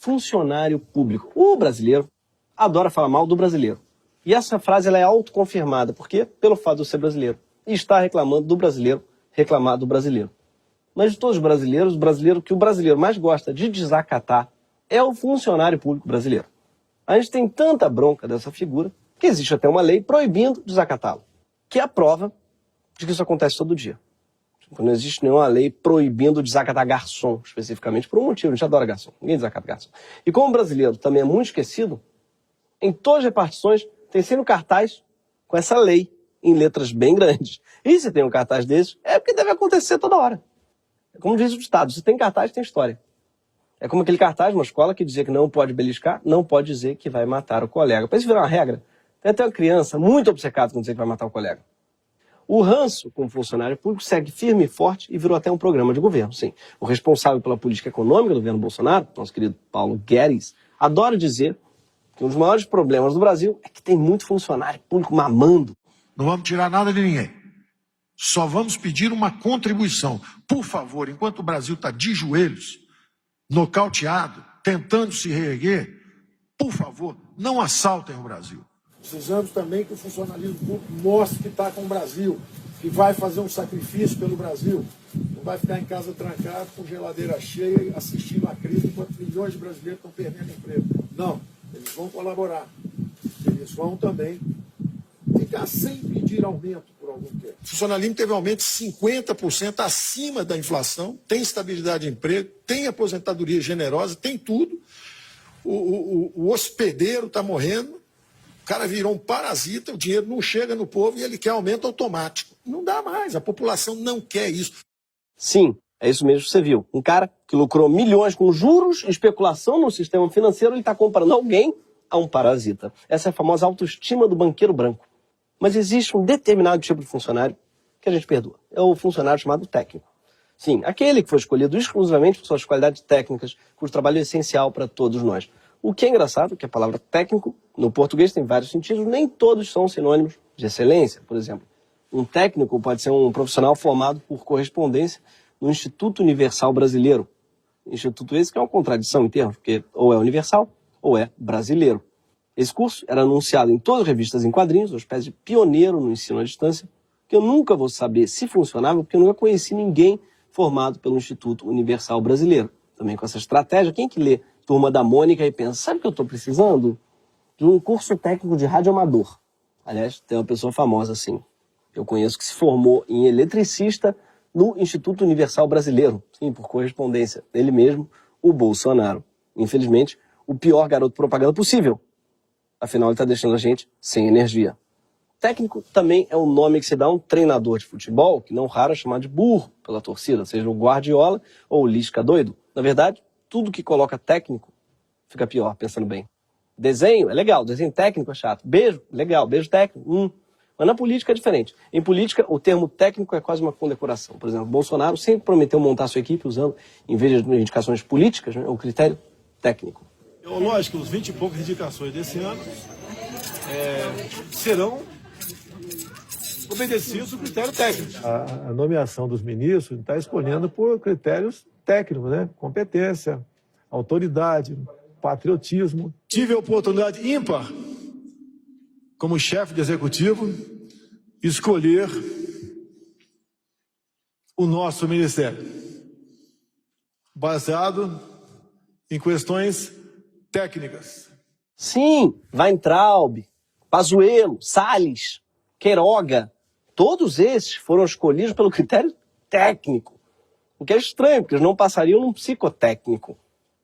funcionário público. O brasileiro adora falar mal do brasileiro. E essa frase ela é autoconfirmada, porque pelo fato de eu ser brasileiro. E está reclamando do brasileiro, reclamar do brasileiro. Mas de todos os brasileiros, o que o brasileiro mais gosta de desacatar é o funcionário público brasileiro. A gente tem tanta bronca dessa figura que existe até uma lei proibindo desacatá-lo, que é a prova de que isso acontece todo dia. Não existe nenhuma lei proibindo desacatar garçom, especificamente, por um motivo. A gente adora garçom, ninguém desacata garçom. E como o brasileiro também é muito esquecido, em todas as repartições tem sempre um cartaz com essa lei em letras bem grandes. E se tem um cartaz desses, é porque deve acontecer toda hora. É como diz o ditado, se tem cartaz, tem história. É como aquele cartaz de uma escola que dizia que não pode beliscar, não pode dizer que vai matar o colega. Para isso virar uma regra, tem até uma criança muito obcecada com dizer que vai matar o colega. O ranço com o funcionário público segue firme e forte e virou até um programa de governo, sim. O responsável pela política econômica do governo Bolsonaro, nosso querido Paulo Guedes, adora dizer que um dos maiores problemas do Brasil é que tem muito funcionário público mamando. Não vamos tirar nada de ninguém. Só vamos pedir uma contribuição. Por favor, enquanto o Brasil está de joelhos, nocauteado, tentando se reerguer, por favor, não assaltem o Brasil. Precisamos também que o funcionalismo público mostre que está com o Brasil, que vai fazer um sacrifício pelo Brasil. Não vai ficar em casa trancado, com geladeira cheia, assistindo a crise, enquanto milhões de brasileiros estão perdendo emprego. Não, eles vão colaborar. Eles vão também ficar sem pedir aumento por algum tempo. O funcionalismo teve um aumento de 50% acima da inflação, tem estabilidade de emprego, tem aposentadoria generosa, tem tudo. O hospedeiro está morrendo, o cara virou um parasita, o dinheiro não chega no povo e ele quer aumento automático. Não dá mais, a população não quer isso. Sim, é isso mesmo que você viu. Um cara que lucrou milhões com juros, especulação no sistema financeiro, ele está comparando alguém a um parasita. Essa é a famosa autoestima do banqueiro branco. Mas existe um determinado tipo de funcionário que a gente perdoa. É o funcionário chamado técnico. Sim, aquele que foi escolhido exclusivamente por suas qualidades técnicas, cujo trabalho é essencial para todos nós. O que é engraçado é que a palavra técnico, no português, tem vários sentidos, nem todos são sinônimos de excelência. Por exemplo, um técnico pode ser um profissional formado por correspondência no Instituto Universal Brasileiro. Instituto esse que é uma contradição em termos, porque ou é universal ou é brasileiro. Esse curso era anunciado em todas as revistas em quadrinhos, uma espécie de pioneiro no ensino à distância, que eu nunca vou saber se funcionava, porque eu nunca conheci ninguém formado pelo Instituto Universal Brasileiro. Também com essa estratégia, quem que lê Turma da Mônica e pensa, sabe o que eu estou precisando? De um curso técnico de rádio amador. Aliás, tem uma pessoa famosa assim, eu conheço, que se formou em eletricista no Instituto Universal Brasileiro, sim, por correspondência, ele mesmo, o Bolsonaro. Infelizmente, o pior garoto propaganda possível. Afinal, ele está deixando a gente sem energia. Técnico também é o nome que se dá a um treinador de futebol, que não raro é chamado de burro pela torcida, seja o Guardiola ou o Lisca doido. Na verdade, tudo que coloca técnico fica pior, pensando bem. Desenho é legal, desenho técnico é chato. Beijo, legal, beijo técnico, Mas na política é diferente. Em política, o termo técnico é quase uma condecoração. Por exemplo, Bolsonaro sempre prometeu montar sua equipe usando, em vez de indicações políticas, né, o critério técnico. Lógico, os 20 e poucas indicações desse ano serão obedecidos ao critério técnico. A nomeação dos ministros está escolhendo por critérios técnicos, né? Competência, autoridade, patriotismo. Tive a oportunidade ímpar, como chefe de executivo, escolher o nosso ministério, baseado em questões técnicas. Sim, Weintraub, Pazuello, Salles, Queiroga, todos esses foram escolhidos pelo critério técnico. O que é estranho, porque eles não passariam num psicotécnico.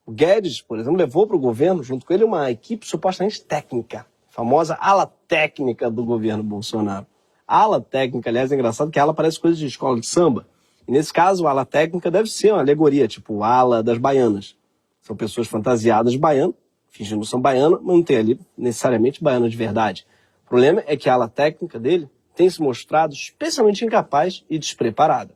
O Guedes, por exemplo, levou para o governo, junto com ele, uma equipe supostamente técnica, a famosa ala técnica do governo Bolsonaro. A ala técnica, aliás, é engraçado que a ala parece coisa de escola de samba. E nesse caso, a ala técnica deve ser uma alegoria, tipo a ala das baianas. São pessoas fantasiadas de baiano, fingindo que são baiano, mas não tem ali necessariamente baiano de verdade. O problema é que a ala técnica dele tem se mostrado especialmente incapaz e despreparada.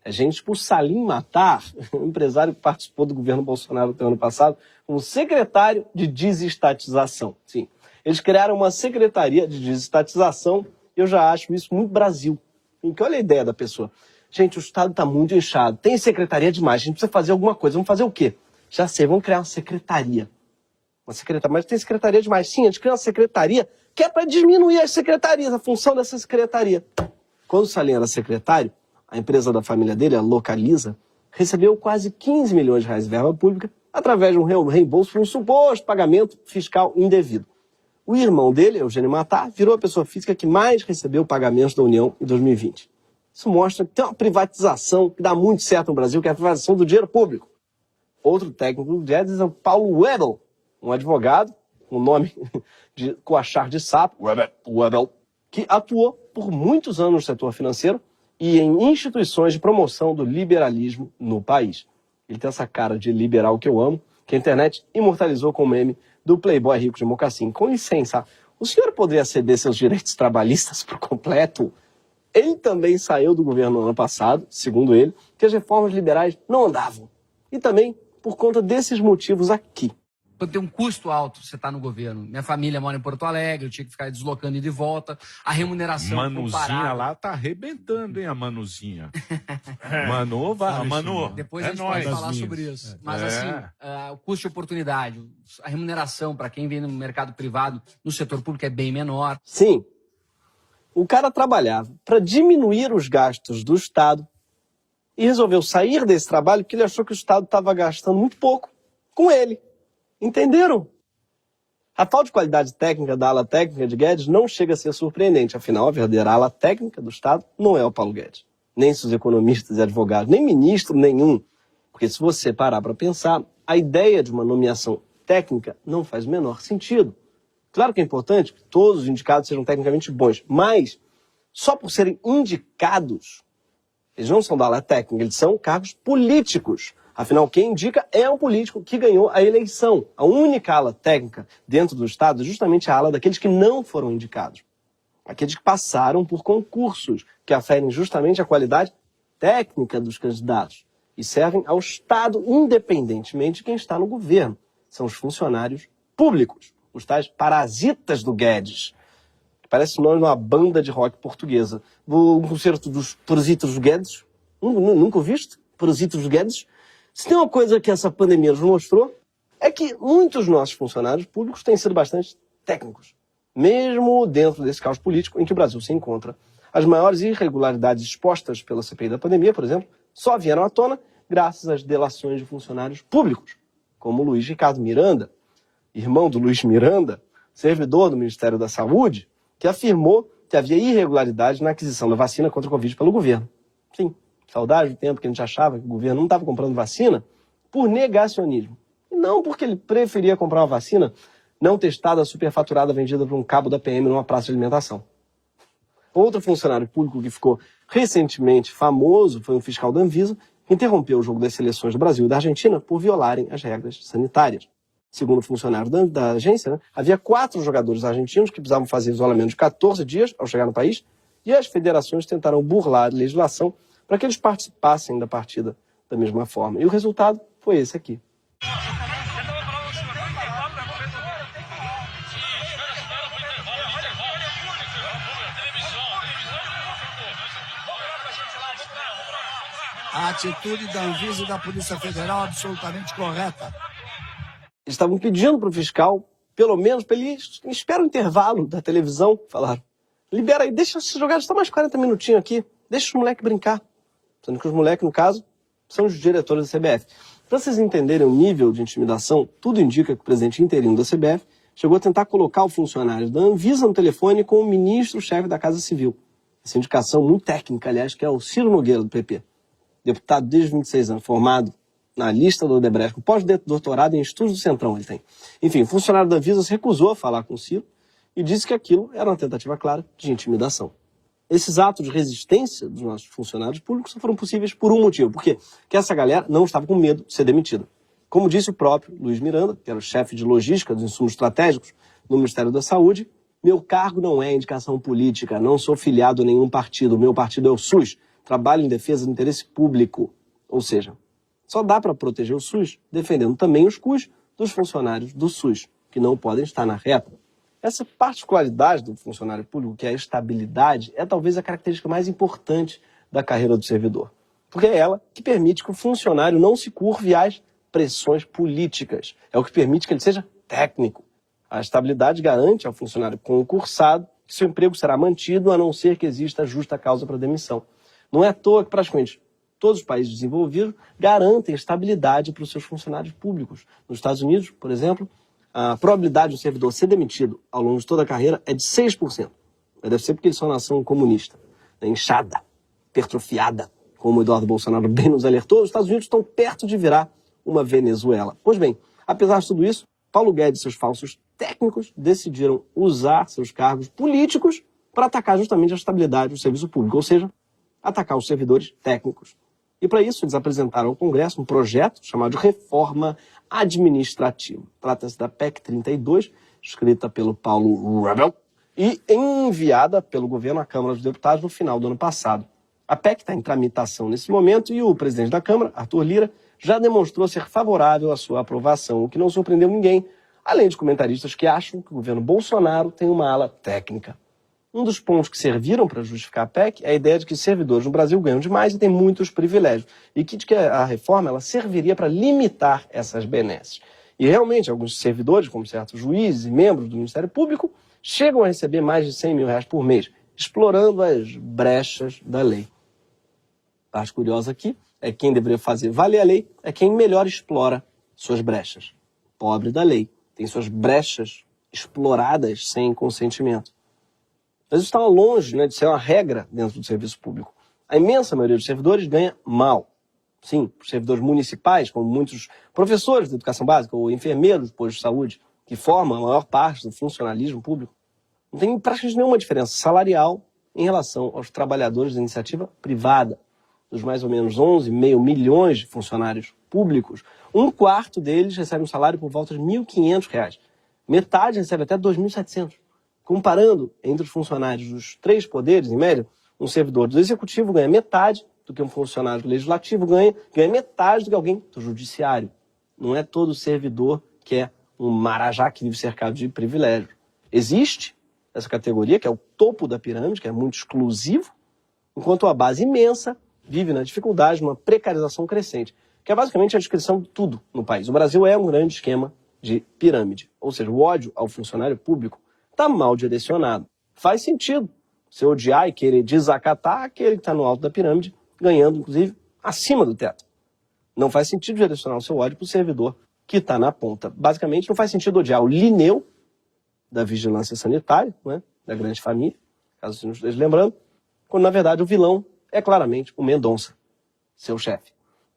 É gente tipo Salim Matar, um empresário que participou do governo Bolsonaro no ano passado, como secretário de desestatização. Sim, eles criaram uma secretaria de desestatização e eu já acho isso muito Brasil. Porque olha a ideia da pessoa. Gente, o Estado está muito inchado, tem secretaria demais, a gente precisa fazer alguma coisa. Vamos fazer o quê? Já sei, vamos criar uma secretaria. Uma secretaria, mas tem secretaria demais. Sim, a gente cria uma secretaria que é para diminuir as secretarias, a função dessa secretaria. Quando o Salem era secretário, a empresa da família dele, a Localiza, recebeu quase 15 milhões de reais de verba pública através de um reembolso por um suposto pagamento fiscal indevido. O irmão dele, Eugênio Matar, virou a pessoa física que mais recebeu pagamentos da União em 2020. Isso mostra que tem uma privatização que dá muito certo no Brasil, que é a privatização do dinheiro público. Outro técnico do Guedes é o Paulo Webel, um advogado, com nome com achar de sapo, Webel, que atuou por muitos anos no setor financeiro e em instituições de promoção do liberalismo no país. Ele tem essa cara de liberal que eu amo, que a internet imortalizou com o meme do playboy rico de mocassim. Com licença, o senhor poderia ceder seus direitos trabalhistas por completo? Ele também saiu do governo no ano passado, segundo ele, que as reformas liberais não andavam. E também por conta desses motivos aqui. Tem um custo alto você tá no governo. Minha família mora em Porto Alegre, eu tinha que ficar deslocando e de volta. A remuneração Manuzinha comparada... lá tá arrebentando, hein, a Manuzinha. Manu, vai, Manu. Depois a gente pode falar sobre isso. Mas assim, o custo de oportunidade, a remuneração para quem vem no mercado privado, no setor público é bem menor. Sim. O cara trabalhava para diminuir os gastos do Estado e resolveu sair desse trabalho porque ele achou que o Estado estava gastando muito pouco com ele. Entenderam? A falta de qualidade técnica da ala técnica de Guedes não chega a ser surpreendente. Afinal, a verdadeira ala técnica do Estado não é o Paulo Guedes. Nem seus economistas e advogados, nem ministro nenhum. Porque se você parar para pensar, a ideia de uma nomeação técnica não faz o menor sentido. Claro que é importante que todos os indicados sejam tecnicamente bons, mas só por serem indicados, eles não são da ala técnica, eles são cargos políticos. Afinal, quem indica é um político que ganhou a eleição. A única ala técnica dentro do Estado é justamente a ala daqueles que não foram indicados. Aqueles que passaram por concursos, que aferem justamente a qualidade técnica dos candidatos e servem ao Estado independentemente de quem está no governo. São os funcionários públicos, os tais parasitas do Guedes. Que parece o nome de uma banda de rock portuguesa. O concerto dos Parasitas do Guedes. Nunca ouviste? Parasitas do Guedes? Se tem uma coisa que essa pandemia nos mostrou, é que muitos dos nossos funcionários públicos têm sido bastante técnicos, mesmo dentro desse caos político em que o Brasil se encontra. As maiores irregularidades expostas pela CPI da pandemia, por exemplo, só vieram à tona graças às delações de funcionários públicos, como o Luiz Ricardo Miranda, irmão do Luiz Miranda, servidor do Ministério da Saúde, que afirmou que havia irregularidade na aquisição da vacina contra o Covid pelo governo. Sim. Saudade do tempo que a gente achava que o governo não estava comprando vacina por negacionismo. E não porque ele preferia comprar uma vacina não testada, superfaturada, vendida por um cabo da PM numa praça de alimentação. Outro funcionário público que ficou recentemente famoso foi um fiscal da Anvisa, que interrompeu o jogo das seleções do Brasil e da Argentina por violarem as regras sanitárias. Segundo o funcionário da agência, havia 4 jogadores argentinos que precisavam fazer isolamento de 14 dias ao chegar no país, e as federações tentaram burlar a legislação para que eles participassem da partida da mesma forma. E o resultado foi esse aqui. A atitude da Anvisa e da Polícia Federal é absolutamente correta. Eles estavam pedindo para o fiscal, pelo menos, para ele esperar o intervalo da televisão. Falaram, libera aí, deixa esses jogadores só mais 40 minutinhos aqui, deixa os moleques brincar. Sendo que os moleques, no caso, são os diretores da CBF. Para vocês entenderem o nível de intimidação, tudo indica que o presidente interino da CBF chegou a tentar colocar o funcionário da Anvisa no telefone com o ministro-chefe da Casa Civil. Essa indicação muito técnica, aliás, que é o Ciro Nogueira, do PP. Deputado desde 26 anos, formado na lista do Odebrecht, com pós-doutorado em estudos do Centrão ele tem. Enfim, o funcionário da Anvisa se recusou a falar com o Ciro e disse que aquilo era uma tentativa clara de intimidação. Esses atos de resistência dos nossos funcionários públicos só foram possíveis por um motivo, porque essa galera não estava com medo de ser demitida. Como disse o próprio Luiz Miranda, que era o chefe de logística dos insumos estratégicos no Ministério da Saúde, meu cargo não é indicação política, não sou filiado a nenhum partido, meu partido é o SUS, trabalho em defesa do interesse público. Ou seja, só dá para proteger o SUS defendendo também os custos dos funcionários do SUS, que não podem estar na reta. Essa particularidade do funcionário público, que é a estabilidade, é talvez a característica mais importante da carreira do servidor. Porque é ela que permite que o funcionário não se curve às pressões políticas. É o que permite que ele seja técnico. A estabilidade garante ao funcionário concursado que seu emprego será mantido, a não ser que exista justa causa para demissão. Não é à toa que praticamente todos os países desenvolvidos garantem estabilidade para os seus funcionários públicos. Nos Estados Unidos, por exemplo, a probabilidade de um servidor ser demitido ao longo de toda a carreira é de 6%. Mas deve ser porque eles são uma nação comunista, inchada, hipertrofiada, como o Eduardo Bolsonaro bem nos alertou. Os Estados Unidos estão perto de virar uma Venezuela. Pois bem, apesar de tudo isso, Paulo Guedes e seus falsos técnicos decidiram usar seus cargos políticos para atacar justamente a estabilidade do serviço público, ou seja, atacar os servidores técnicos. E para isso eles apresentaram ao Congresso um projeto chamado de Reforma Administrativa. Trata-se da PEC 32, escrita pelo Paulo Rebel e enviada pelo governo à Câmara dos Deputados no final do ano passado. A PEC está em tramitação nesse momento e o presidente da Câmara, Arthur Lira, já demonstrou ser favorável à sua aprovação, o que não surpreendeu ninguém, além de comentaristas que acham que o governo Bolsonaro tem uma ala técnica. Um dos pontos que serviram para justificar a PEC é a ideia de que servidores no Brasil ganham demais e têm muitos privilégios, e que a reforma ela serviria para limitar essas benesses. E realmente, alguns servidores, como certos juízes e membros do Ministério Público, chegam a receber mais de R$100 mil por mês, explorando as brechas da lei. A parte curiosa aqui é que quem deveria fazer valer a lei é quem melhor explora suas brechas. O pobre da lei tem suas brechas exploradas sem consentimento. Mas isso está longe, de ser uma regra dentro do serviço público. A imensa maioria dos servidores ganha mal. Sim, os servidores municipais, como muitos professores de educação básica ou enfermeiros de posto de saúde, que formam a maior parte do funcionalismo público, não tem praticamente nenhuma diferença salarial em relação aos trabalhadores da iniciativa privada. Dos mais ou menos 11,5 milhões de funcionários públicos, um quarto deles recebe um salário por volta de R$ 1.500. Metade recebe até R$ 2.700. Comparando entre os funcionários dos três poderes, em média, um servidor do executivo ganha metade do que um funcionário do legislativo ganha metade do que alguém do judiciário. Não é todo servidor que é um marajá que vive cercado de privilégios. Existe essa categoria, que é o topo da pirâmide, que é muito exclusivo, enquanto a base imensa vive na dificuldade, numa precarização crescente, que é basicamente a descrição de tudo no país. O Brasil é um grande esquema de pirâmide, ou seja, o ódio ao funcionário público está mal direcionado. Faz sentido você odiar e querer desacatar aquele que está no alto da pirâmide, ganhando, inclusive, acima do teto. Não faz sentido direcionar o seu ódio para o servidor que está na ponta. Basicamente, não faz sentido odiar o Linneu, da vigilância sanitária, da grande família, caso você não esteja lembrando, quando, na verdade, o vilão é claramente o Mendonça, seu chefe.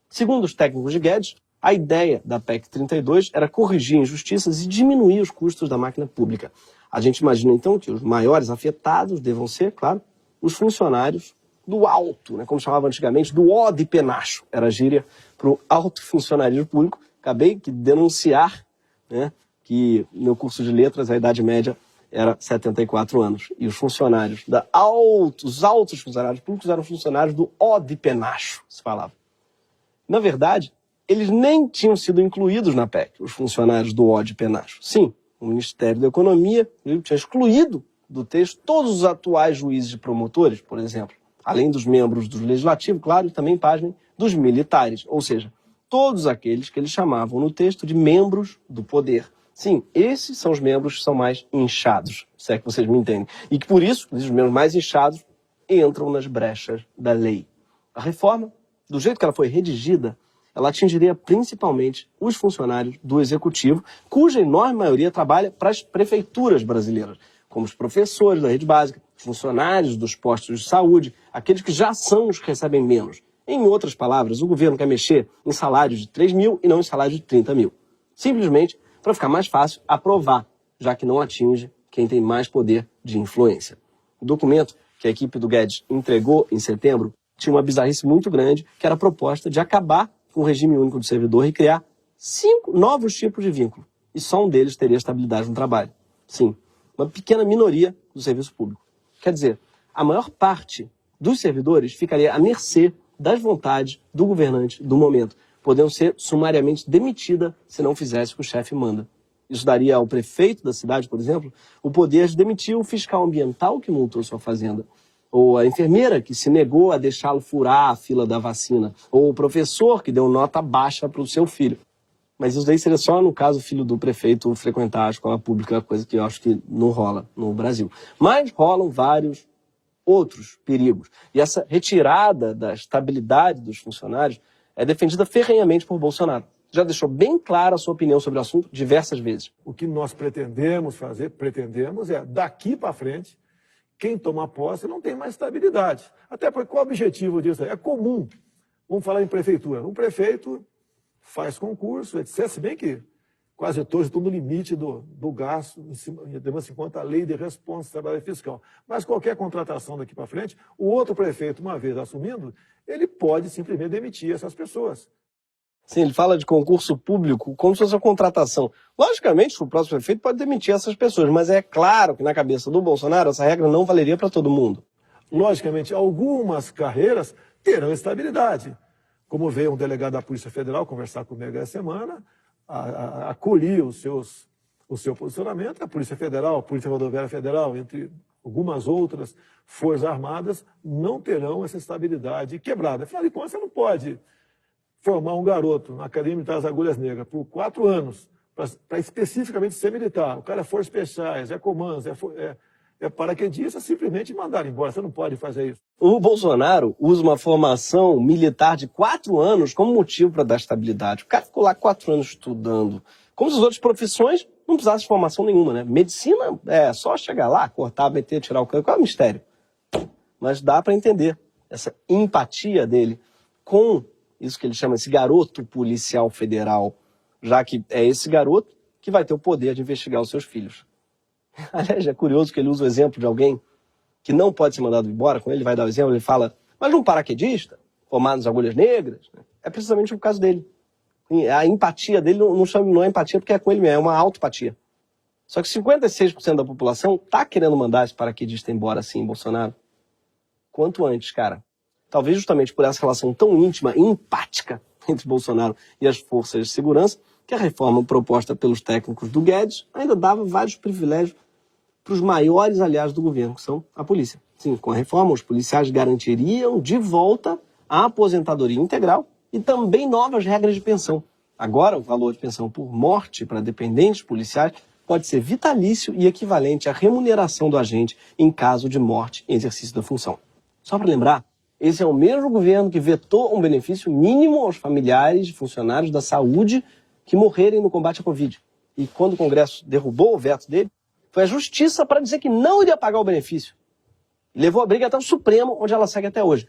Segundo os técnicos de Guedes, a ideia da PEC 32 era corrigir injustiças e diminuir os custos da máquina pública. A gente imagina, então, que os maiores afetados devam ser, claro, os funcionários do alto, como chamava antigamente, do ó de penacho. Era a gíria para o alto funcionarismo público. Acabei de denunciar que no meu curso de letras a idade média era 74 anos. E os funcionários os altos funcionários públicos eram funcionários do ó de penacho, se falava. Na verdade, eles nem tinham sido incluídos na PEC, os funcionários do ó de penacho. Sim, o Ministério da Economia tinha excluído do texto todos os atuais juízes e promotores, por exemplo, além dos membros do Legislativo, claro, e também, pasmem, dos militares, ou seja, todos aqueles que eles chamavam no texto de membros do poder. Sim, esses são os membros que são mais inchados, se é que vocês me entendem. E que, por isso, os membros mais inchados entram nas brechas da lei. A reforma, do jeito que ela foi redigida, ela atingiria principalmente os funcionários do Executivo, cuja enorme maioria trabalha para as prefeituras brasileiras, como os professores da rede básica, os funcionários dos postos de saúde, aqueles que já são os que recebem menos. Em outras palavras, o governo quer mexer em salários de 3 mil e não em salários de 30 mil. Simplesmente para ficar mais fácil aprovar, já que não atinge quem tem mais poder de influência. O documento que a equipe do Guedes entregou em setembro tinha uma bizarrice muito grande, que era a proposta de acabar com o regime único do servidor e criar 5 novos tipos de vínculo. E só um deles teria estabilidade no trabalho. Sim, uma pequena minoria do serviço público. Quer dizer, a maior parte dos servidores ficaria à mercê das vontades do governante do momento, podendo ser sumariamente demitida se não fizesse o que o chefe manda. Isso daria ao prefeito da cidade, por exemplo, o poder de demitir o fiscal ambiental que multou sua fazenda, ou a enfermeira que se negou a deixá-lo furar a fila da vacina, ou o professor que deu nota baixa para o seu filho. Mas isso daí seria só no caso o filho do prefeito frequentar a escola pública, coisa que eu acho que não rola no Brasil. Mas rolam vários outros perigos. E essa retirada da estabilidade dos funcionários é defendida ferrenhamente por Bolsonaro. Já deixou bem clara a sua opinião sobre o assunto diversas vezes. O que nós pretendemos é, daqui para frente, quem toma posse não tem mais estabilidade. Até porque qual é o objetivo disso? É comum. Vamos falar em prefeitura. Um prefeito faz concurso, etc. Se bem que quase todos estão no limite do gasto, em conta a lei de responsabilidade fiscal. Mas qualquer contratação daqui para frente, o outro prefeito, uma vez assumindo, ele pode simplesmente demitir essas pessoas. Sim, ele fala de concurso público como se fosse uma contratação. Logicamente, o próximo prefeito pode demitir essas pessoas, mas é claro que na cabeça do Bolsonaro essa regra não valeria para todo mundo. Logicamente, algumas carreiras terão estabilidade. Como veio um delegado da Polícia Federal conversar comigo essa semana, acolhi o seu posicionamento, a Polícia Federal, a Polícia Rodoviária Federal, entre algumas outras Forças Armadas, não terão essa estabilidade quebrada. Afinal de contas, você não pode formar um garoto na Academia Militar das Agulhas Negras por 4 anos para especificamente ser militar. O cara é Forças Especiais, é comandos, é paraquedista, simplesmente mandar embora. Você não pode fazer isso. O Bolsonaro usa uma formação militar de 4 anos como motivo para dar estabilidade. O cara ficou lá 4 anos estudando. Como se as outras profissões não precisassem de formação nenhuma, né? Medicina é só chegar lá, cortar, meter, tirar o cano. Qual é o mistério? Mas dá para entender essa empatia dele com isso que ele chama esse garoto policial federal, já que é esse garoto que vai ter o poder de investigar os seus filhos. Aliás, é curioso que ele usa o exemplo de alguém que não pode ser mandado embora. Quando ele vai dar o exemplo, ele fala, mas um paraquedista, formado nas agulhas negras, é precisamente o caso dele. A empatia dele não é empatia porque é com ele mesmo, é uma autopatia. Só que 56% da população está querendo mandar esse paraquedista embora assim, Bolsonaro. Quanto antes, cara. Talvez justamente por essa relação tão íntima e empática entre Bolsonaro e as forças de segurança, que a reforma proposta pelos técnicos do Guedes ainda dava vários privilégios para os maiores aliados do governo, que são a polícia. Sim, com a reforma, os policiais garantiriam de volta a aposentadoria integral e também novas regras de pensão. Agora, o valor de pensão por morte para dependentes policiais pode ser vitalício e equivalente à remuneração do agente em caso de morte em exercício da função. Só para lembrar, esse é o mesmo governo que vetou um benefício mínimo aos familiares de funcionários da saúde que morrerem no combate à Covid. E quando o Congresso derrubou o veto dele, foi a Justiça para dizer que não iria pagar o benefício. E levou a briga até o Supremo, onde ela segue até hoje.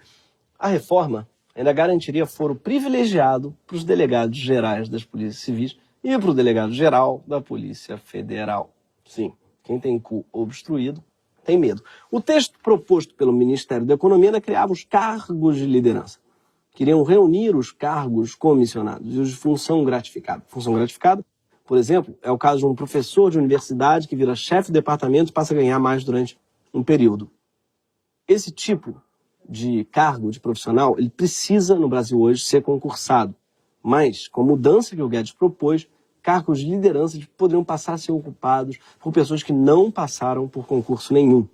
A reforma ainda garantiria foro privilegiado para os delegados gerais das polícias civis e para o delegado geral da Polícia Federal. Sim, quem tem cu obstruído tem medo. O texto proposto pelo Ministério da Economia ainda criava os cargos de liderança. Queriam reunir os cargos comissionados e os de função gratificada. Função gratificada, por exemplo, é o caso de um professor de universidade que vira chefe de departamento e passa a ganhar mais durante um período. Esse tipo de cargo de profissional, ele precisa, no Brasil hoje, ser concursado. Mas, com a mudança que o Guedes propôs, cargos de liderança poderiam passar a ser ocupados por pessoas que não passaram por concurso nenhum.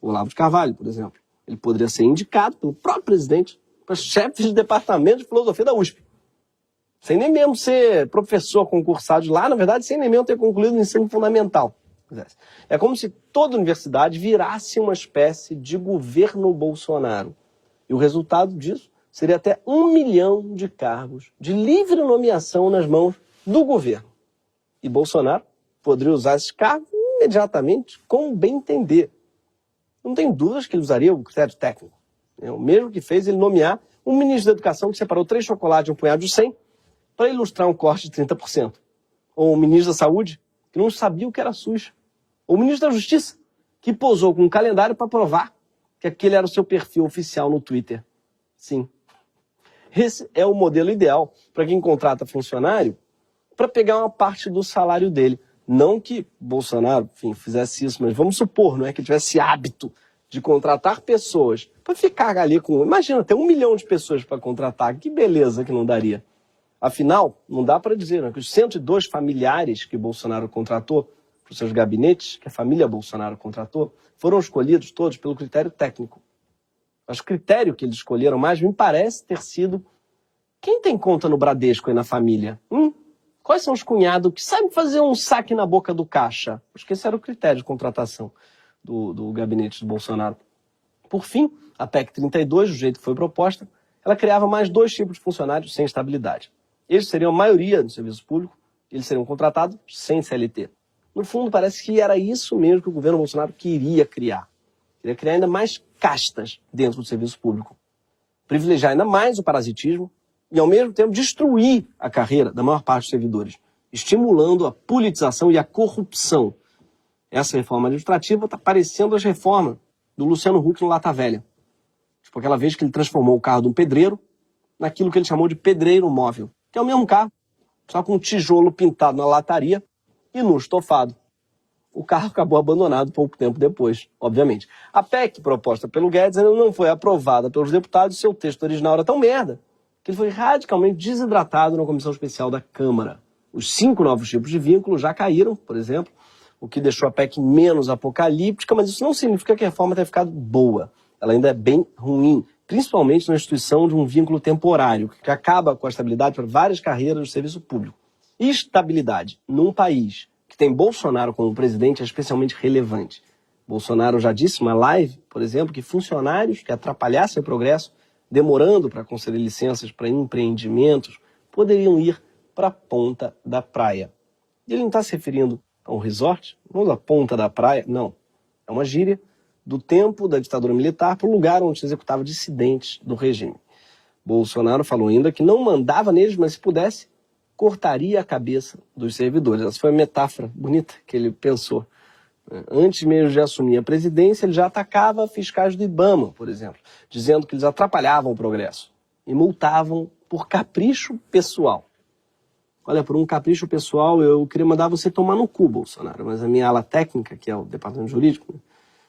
O Olavo de Carvalho, por exemplo. Ele poderia ser indicado pelo próprio presidente para chefe de departamento de filosofia da USP. Sem nem mesmo ser professor concursado de lá, na verdade, sem nem mesmo ter concluído o ensino fundamental. É como se toda universidade virasse uma espécie de governo Bolsonaro. E o resultado disso seria até 1 milhão de cargos de livre nomeação nas mãos do governo. E Bolsonaro poderia usar esses cargos imediatamente com bem entender. Não tem dúvidas que ele usaria o critério técnico. O mesmo que fez ele nomear um ministro da Educação que separou 3 chocolates de um punhado de 100 para ilustrar um corte de 30%. Ou um ministro da Saúde que não sabia o que era SUS. Ou o ministro da Justiça que posou com um calendário para provar que aquele era o seu perfil oficial no Twitter. Sim. Esse é o modelo ideal para quem contrata funcionário para pegar uma parte do salário dele. Não que Bolsonaro, enfim, fizesse isso, mas vamos supor, não é, que tivesse hábito de contratar pessoas para ficar ali com... Imagina, ter 1 milhão de pessoas para contratar, que beleza que não daria. Afinal, não dá para dizer, né, que os 102 familiares que Bolsonaro contratou para os seus gabinetes, que a família Bolsonaro contratou, foram escolhidos todos pelo critério técnico. Mas o critério que eles escolheram mais me parece ter sido quem tem conta no Bradesco e na família? Quais são os cunhados que sabem fazer um saque na boca do caixa? Acho que esse era o critério de contratação do gabinete do Bolsonaro. Por fim, a PEC 32, do jeito que foi proposta, ela criava mais 2 tipos de funcionários sem estabilidade. Eles seriam a maioria do serviço público, eles seriam contratados sem CLT. No fundo, parece que era isso mesmo que o governo Bolsonaro queria criar. Queria criar ainda mais castas dentro do serviço público. Privilegiar ainda mais o parasitismo e, ao mesmo tempo, destruir a carreira da maior parte dos servidores, estimulando a politização e a corrupção. Essa reforma administrativa está parecendo as reformas do Luciano Huck no Lata Velha. Tipo aquela vez que ele transformou o carro de um pedreiro naquilo que ele chamou de pedreiro móvel, que é o mesmo carro, só com um tijolo pintado na lataria e no estofado. O carro acabou abandonado pouco tempo depois, obviamente. A PEC proposta pelo Guedes ainda não foi aprovada pelos deputados e seu texto original era tão merda que ele foi radicalmente desidratado na comissão especial da Câmara. Os 5 novos tipos de vínculo já caíram, por exemplo, o que deixou a PEC menos apocalíptica, mas isso não significa que a reforma tenha ficado boa. Ela ainda é bem ruim, principalmente na instituição de um vínculo temporário, que acaba com a estabilidade para várias carreiras do serviço público. Estabilidade num país que tem Bolsonaro como presidente é especialmente relevante. Bolsonaro já disse numa live, por exemplo, que funcionários que atrapalhassem o progresso, demorando para conceder licenças para empreendimentos, poderiam ir para a ponta da praia. E ele não está se referindo a um resort, não da ponta da praia, não. É uma gíria do tempo da ditadura militar para o lugar onde se executava dissidentes do regime. Bolsonaro falou ainda que não mandava neles, mas se pudesse, cortaria a cabeça dos servidores. Essa foi a metáfora bonita que ele pensou. Antes mesmo de assumir a presidência, ele já atacava fiscais do IBAMA, por exemplo, dizendo que eles atrapalhavam o progresso e multavam por capricho pessoal. Olha, por um capricho pessoal, eu queria mandar você tomar no cu, Bolsonaro, mas a minha ala técnica, que é o departamento jurídico,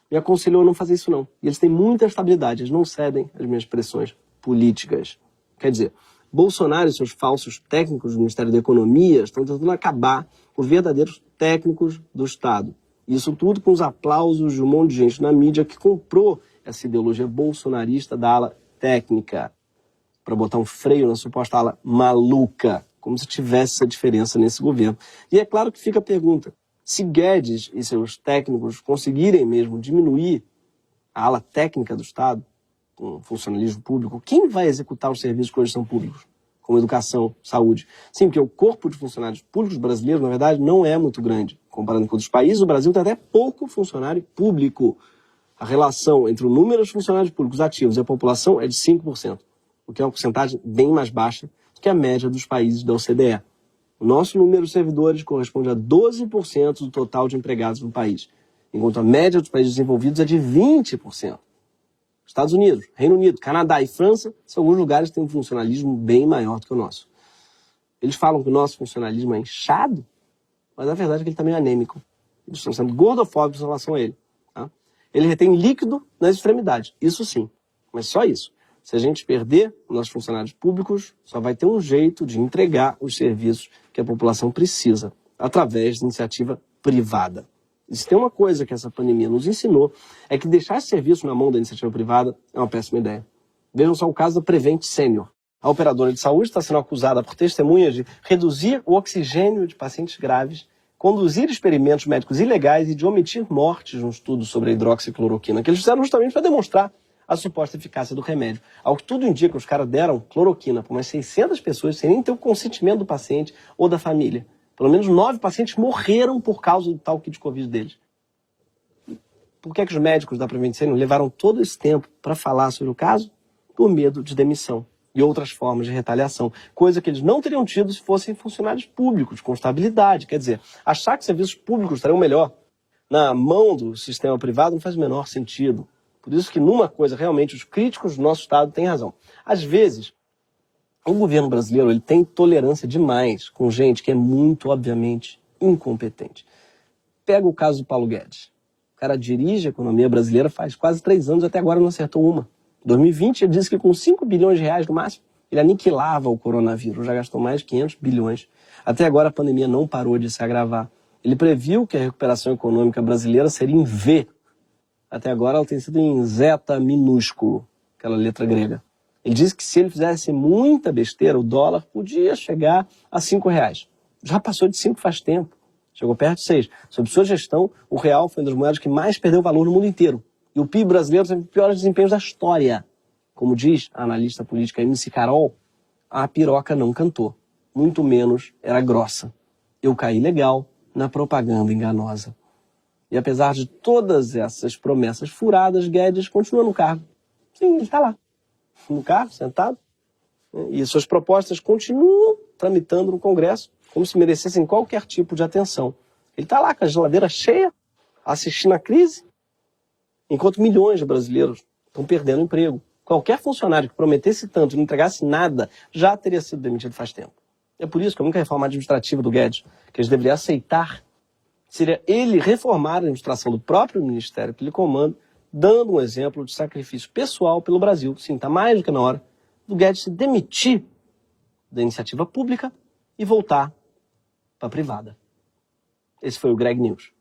me aconselhou a não fazer isso não. E eles têm muita estabilidade, eles não cedem às minhas pressões políticas. Quer dizer, Bolsonaro e seus falsos técnicos do Ministério da Economia estão tentando acabar com os verdadeiros técnicos do Estado. Isso tudo com os aplausos de um monte de gente na mídia que comprou essa ideologia bolsonarista da ala técnica para botar um freio na suposta ala maluca, como se tivesse essa diferença nesse governo. E é claro que fica a pergunta, se Guedes e seus técnicos conseguirem mesmo diminuir a ala técnica do Estado, com funcionalismo público, quem vai executar os serviços que hoje são públicos, como educação, saúde? Sim, porque o corpo de funcionários públicos brasileiros, na verdade, não é muito grande. Comparando com outros países, o Brasil tem até pouco funcionário público. A relação entre o número de funcionários públicos ativos e a população é de 5%, o que é uma porcentagem bem mais baixa do que a média dos países da OCDE. O nosso número de servidores corresponde a 12% do total de empregados no país, enquanto a média dos países desenvolvidos é de 20%. Estados Unidos, Reino Unido, Canadá e França são alguns lugares que têm um funcionalismo bem maior do que o nosso. Eles falam que o nosso funcionalismo é inchado, mas a verdade é que ele também é anêmico. Eles estão sendo gordofóbicos em relação a ele. Tá? Ele retém líquido nas extremidades, isso sim, mas só isso. Se a gente perder nossos funcionários públicos, só vai ter um jeito de entregar os serviços que a população precisa, através de iniciativa privada. E se tem uma coisa que essa pandemia nos ensinou, é que deixar esse serviço na mão da iniciativa privada é uma péssima ideia. Vejam só o caso da Prevent Senior. A operadora de saúde está sendo acusada por testemunhas de reduzir o oxigênio de pacientes graves, conduzir experimentos médicos ilegais e de omitir mortes num estudo sobre a hidroxicloroquina, que eles fizeram justamente para demonstrar a suposta eficácia do remédio. Ao que tudo indica, os caras deram cloroquina para umas 600 pessoas sem nem ter o consentimento do paciente ou da família. Pelo menos 9 pacientes morreram por causa do tal kit Covid deles. Por que os médicos da Prevent Senior levaram todo esse tempo para falar sobre o caso? Por medo de demissão e outras formas de retaliação. Coisa que eles não teriam tido se fossem funcionários públicos, com estabilidade. Quer dizer, achar que serviços públicos estariam melhor na mão do sistema privado não faz o menor sentido. Por isso que numa coisa, realmente, os críticos do nosso Estado têm razão. Às vezes, o governo brasileiro ele tem tolerância demais com gente que é muito, obviamente, incompetente. Pega o caso do Paulo Guedes. O cara dirige a economia brasileira faz quase 3 anos, até agora não acertou uma. Em 2020, ele disse que com 5 bilhões de reais no máximo, ele aniquilava o coronavírus. Já gastou mais de 500 bilhões. Até agora a pandemia não parou de se agravar. Ele previu que a recuperação econômica brasileira seria em V. Até agora ela tem sido em zeta minúsculo, aquela letra grega. Ele disse que se ele fizesse muita besteira, o dólar podia chegar a R$5. Já passou de 5 faz tempo. Chegou perto de 6. Sob sua gestão, o real foi uma das moedas que mais perdeu valor no mundo inteiro. E o PIB brasileiro teve os piores desempenhos da história. Como diz a analista política MC Carol, a piroca não cantou. Muito menos era grossa. Eu caí legal na propaganda enganosa. E apesar de todas essas promessas furadas, Guedes continua no cargo. Sim, ele está lá. No cargo, sentado. E suas propostas continuam tramitando no Congresso como se merecessem qualquer tipo de atenção. Ele está lá com a geladeira cheia, assistindo a crise, enquanto milhões de brasileiros estão perdendo emprego. Qualquer funcionário que prometesse tanto e não entregasse nada já teria sido demitido faz tempo. É por isso que a única reforma administrativa do Guedes que eles deveriam aceitar seria ele reformar a administração do próprio ministério que ele comanda, dando um exemplo de sacrifício pessoal pelo Brasil. Sim, está mais do que na hora do Guedes se demitir da iniciativa pública e voltar para a privada. Esse foi o Greg News.